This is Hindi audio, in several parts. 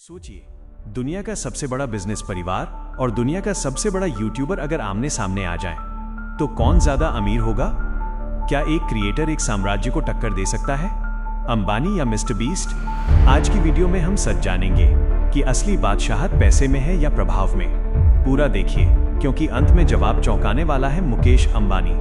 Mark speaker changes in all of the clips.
Speaker 1: सोचिए, दुनिया का सबसे बड़ा बिजनेस परिवार और दुनिया का सबसे बड़ा यूट्यूबर अगर आमने सामने आ जाएं, तो कौन ज्यादा अमीर होगा? क्या एक क्रिएटर एक साम्राज्य को टक्कर दे सकता है? अंबानी या मिस्टर बीस्ट? आज की वीडियो में हम सच जानेंगे कि असली बादशाहत पैसे में है या प्रभाव में। पूरा देखिए, क्योंकि अंत में जवाब चौंकाने वाला है। मुकेश अंबानी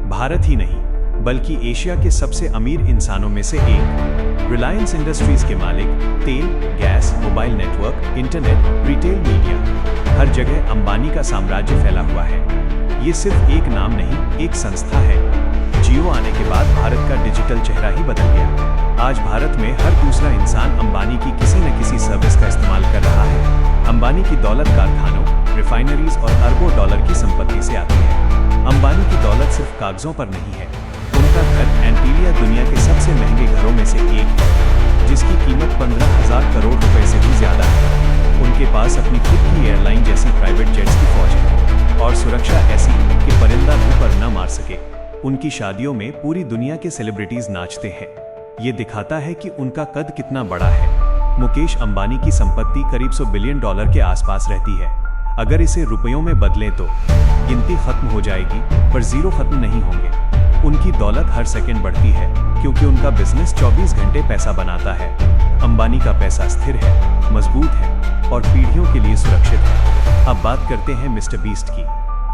Speaker 1: भारत ही नहीं बल्कि एशिया के सबसे अमीर इंसानों में से एक। रिलायंस इंडस्ट्रीज के मालिक, तेल, gas, mobile network, internet, retail, media, हर जगह अंबानी का साम्राज्य फैला हुआ है। ये सिर्फ एक नाम नहीं, एक संस्था है। जियो आने के बाद भारत का डिजिटल चेहरा ही बदल गया। आज भारत में हर दूसरा इंसान अंबानी की किसी न किसी सर्विस का इस्तेमाल कर रहा है। अंबानी की दौलत कारखानों, रिफाइनरीज और अरबों डॉलर की संपत्ति से आती है। अंबानी की दौलत सिर्फ कागजों पर नहीं है। उनका घर एंटीलिया दुनिया के सबसे महंगे घरों में से एक है, जिसकी कीमत 15,000 करोड़ रुपए से भी ज्यादा है। उनके पास अपनी खुद की एयरलाइन जैसी प्राइवेट जेट्स की फौज है और सुरक्षा ऐसी कि परिंदा भी पर न मार सके। उनकी शादियों में पूरी दुनिया के सेलिब्रिटीज नाचते हैं। ये दिखाता है कि उनका कद कितना बड़ा है। मुकेश अंबानी की संपत्ति करीब $100 बिलियन के आसपास रहती है। अगर इसे रुपयों में बदलें तो गिनती खत्म हो जाएगी, पर जीरो खत्म नहीं होंगे। उनकी दौलत हर सेकंड बढ़ती है, क्योंकि उनका बिजनेस 24 घंटे पैसा बनाता है। अंबानी का पैसा स्थिर है, मजबूत है और पीढ़ियों के लिए सुरक्षित है। अब बात करते हैं मिस्टर बीस्ट की।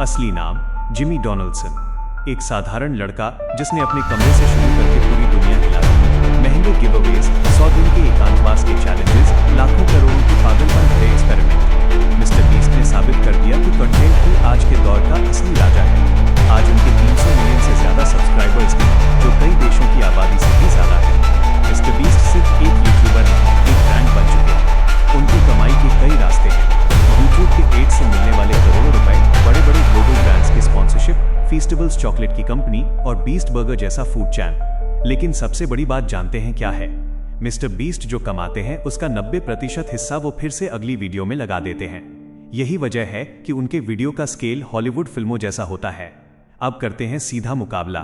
Speaker 1: असली नाम जिमी डोनाल्डसन। एक साधारण लड़का जिसने अपने कमरे से शुरू करके पूरी दुनिया हिला दी। महंगे गिवअवेज, 100 दिन के एकांतवास के चैलेंजेस, लाखों करोड़ों की पागलपन भरे एक्सपेरिमेंट। मिस्टर बीस्ट ने साबित कर दिया कि कंटेंट ही आज के दौर का असली राजा है। आज उनके 300 मिलियन से ज्यादा सब्सक्राइबर्स हैं, जो कई देशों की आबादी से भी ज्यादा है। मिस्टर बीस्ट सिर्फ एक यूट्यूबर नहीं, एक ब्रांड बन चुके हैं। उनकी कमाई के कई रास्ते हैं। यूट्यूब के एड से मिलने वाले करोड़ों रुपए, बड़े बड़े ग्लोबल ब्रांड्स की स्पॉन्सरशिप, फीस्टेबल्स चॉकलेट की कंपनी और बीस्ट बर्गर जैसा फूड चैन। लेकिन सबसे बड़ी बात जानते हैं क्या है? मिस्टर बीस्ट जो कमाते हैं उसका 90% हिस्सा वो फिर से अगली वीडियो में लगा देते हैं। यही वजह है कि उनके वीडियो का स्केल हॉलीवुड फिल्मों जैसा होता है। अब करते हैं सीधा मुकाबला।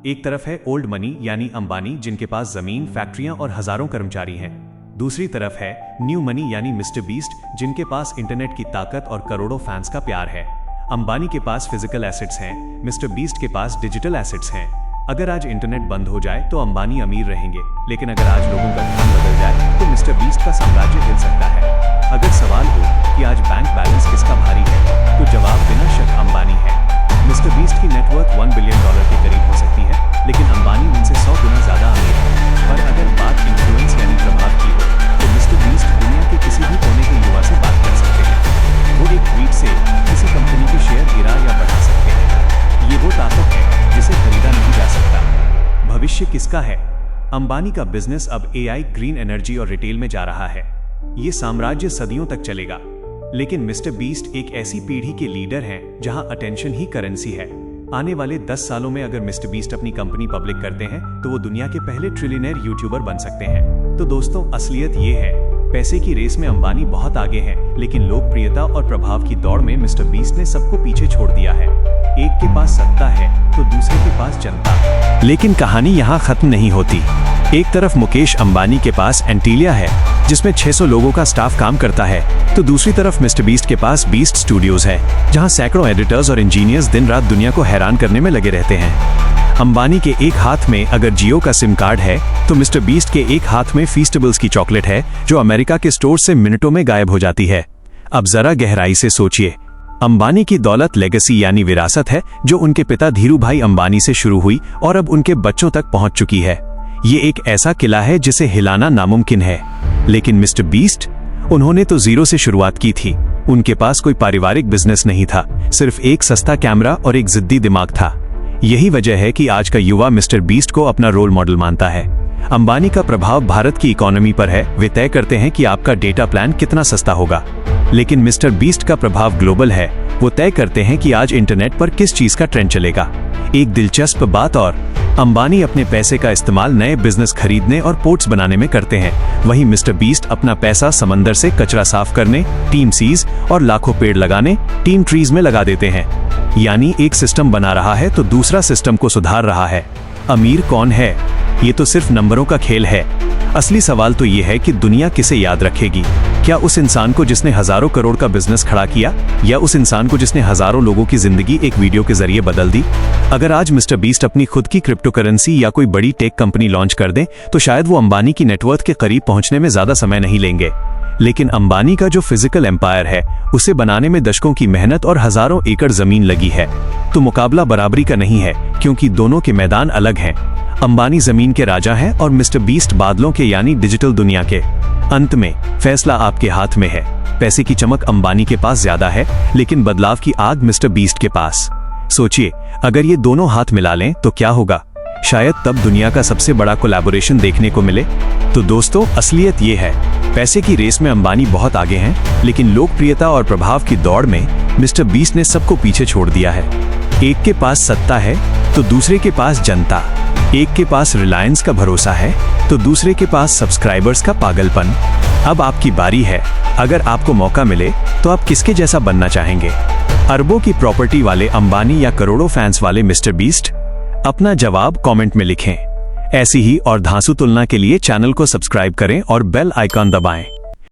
Speaker 1: एक तरफ है ओल्ड मनी यानी अंबानी, जिनके पास जमीन, फैक्ट्रियां और हजारों कर्मचारी हैं। दूसरी तरफ है न्यू मनी यानी मिस्टर बीस्ट, जिनके पास इंटरनेट की ताकत और करोड़ों फैंस का प्यार है। अंबानी के पास फिजिकल एसेट्स हैं, मिस्टर बीस्ट के पास डिजिटल एसेट्स हैं। अगर आज इंटरनेट बंद हो जाए तो अंबानी अमीर रहेंगे, लेकिन अगर आज लोगों का ध्यान बदल जाए तो मिस्टर बीस्ट का साम्राज्य हिल सकता है। अगर सवाल हो कि आज बैंक बैलेंस किसका भारी है, तो जवाब बिना शक अंबानी है। मिस्टर बीस्ट की नेटवर्थ $1 बिलियन के करीब हो सकती है, लेकिन अंबानी उनसे 100 गुना ज्यादा अमीर है। पर अगर बात इन्फ्लुएंस यानी प्रभाव की हो, तो मिस्टर बीस्ट दुनिया के किसी भी कोने के युवा से बात कर सकते हैं। वो एक ट्वीट से किसी कंपनी के शेयर गिरा या बढ़ा सकते हैं। ये वो ताकत है जिसे खरीदा नहीं जा सकता। भविष्य किसका है? अंबानी का बिजनेस अब AI, ग्रीन एनर्जी और रिटेल में जा रहा है। ये साम्राज्य सदियों तक चलेगा। लेकिन मिस्टर बीस्ट एक ऐसी पीढ़ी के लीडर हैं जहां अटेंशन ही करेंसी है। आने वाले 10 सालों में अगर मिस्टर बीस्ट अपनी कंपनी पब्लिक करते हैं तो वो दुनिया के पहले ट्रिलियनेयर यूट्यूबर बन सकते हैं। तो दोस्तों, असलियत ये है, पैसे की रेस में अंबानी बहुत आगे हैं, लेकिन लोकप्रियता और प्रभाव की दौड़ में मिस्टर बीस्ट ने सबको पीछे छोड़ दिया है। एक के पास सत्ता है तो दूसरे के पास जनता। लेकिन कहानी यहाँ खत्म नहीं होती। एक तरफ मुकेश अंबानी के पास एंटीलिया है, जिसमें 600 लोगों का स्टाफ काम करता है, तो दूसरी तरफ मिस्टर बीस्ट के पास बीस्ट स्टूडियोज है, जहां सैकड़ों एडिटर्स और इंजीनियर्स दिन रात दुनिया को हैरान करने में लगे रहते हैं। अंबानी के एक हाथ में अगर जियो का सिम कार्ड है, तो मिस्टर बीस्ट के एक हाथ में फीस्टेबल्स की चॉकलेट है, जो अमेरिका के स्टोर से मिनटों में गायब हो जाती है। अब जरा गहराई से सोचिए। अंबानी की दौलत लेगेसी यानी विरासत है, जो उनके पिता धीरूभाई अंबानी से शुरू हुई और अब उनके बच्चों तक पहुंच चुकी है। ये एक ऐसा किला है जिसे हिलाना नामुमकिन है। लेकिन मिस्टर बीस्ट, उन्होंने तो जीरो से शुरुआत की थी। उनके पास कोई पारिवारिक बिजनेस नहीं था, सिर्फ एक सस्ता कैमरा और एक जिद्दी दिमाग था। यही वजह है कि आज का युवा मिस्टर बीस्ट को अपना रोल मॉडल मानता है। अंबानी का प्रभाव भारत की इकोनॉमी पर है। वे तय करते हैं कि आपका डेटा प्लान कितना सस्ता होगा। लेकिन मिस्टर बीस्ट का प्रभाव ग्लोबल है। वो तय करते हैं कि आज इंटरनेट पर किस चीज का ट्रेंड चलेगा। एक दिलचस्प बात और, अंबानी अपने पैसे का इस्तेमाल नए बिजनेस खरीदने और पोर्ट्स बनाने में करते हैं। वहीं मिस्टर बीस्ट अपना पैसा समंदर से कचरा साफ करने, टीम सीज और लाखों पेड़ लगाने, टीम ट्रीज में लगा देते हैं। यानी एक सिस्टम बना रहा है तो दूसरा सिस्टम को सुधार रहा है। अमीर कौन है? ये तो सिर्फ नंबरों का खेल है। असली सवाल तो ये है कि दुनिया किसे याद रखेगी। क्या उस इंसान को जिसने हजारों करोड़ का बिजनेस खड़ा किया, या उस इंसान को जिसने हजारों लोगों की जिंदगी एक वीडियो के जरिए बदल दी? अगर आज मिस्टर बीस्ट अपनी खुद की क्रिप्टो करेंसी या कोई बड़ी टेक कंपनी लॉन्च कर दें, तो शायद वो अंबानी की नेटवर्थ के करीब पहुंचने में ज्यादा समय नहीं लेंगे। लेकिन अंबानी का जो फिजिकल एम्पायर है, उसे बनाने में दशकों की मेहनत और हजारों एकड़ जमीन लगी है। तो मुकाबला बराबरी का नहीं है, क्योंकि दोनों के मैदान अलग हैं। अंबानी जमीन के राजा हैं और मिस्टर बीस्ट बादलों के यानी डिजिटल दुनिया के। अंत में फैसला आपके हाथ में है। पैसे की चमक अंबानी के पास ज्यादा है, लेकिन बदलाव की आग मिस्टर बीस्ट के पास। सोचिए, अगर ये दोनों हाथ मिला लें तो क्या होगा? शायद तब दुनिया का सबसे बड़ा कोलैबोरेशन देखने को मिले। तो दोस्तों, असलियत ये है, पैसे की रेस में अंबानी बहुत आगे हैं, लेकिन लोकप्रियता और प्रभाव की दौड़ में मिस्टर बीस्ट ने सबको पीछे छोड़ दिया है। एक के पास सत्ता है तो दूसरे के पास जनता, एक के पास रिलायंस का भरोसा है तो दूसरे के पास सब्सक्राइबर्स का पागलपन। अब आपकी बारी है। अगर आपको मौका मिले तो आप किसके जैसा बनना चाहेंगे? अरबों की प्रॉपर्टी वाले अंबानी या करोड़ों फैंस वाले मिस्टर बीस्ट? अपना जवाब कमेंट में लिखें। ऐसी ही और धांसू तुलना के लिए चैनल को सब्सक्राइब करें और बेल आइकॉन दबाएं।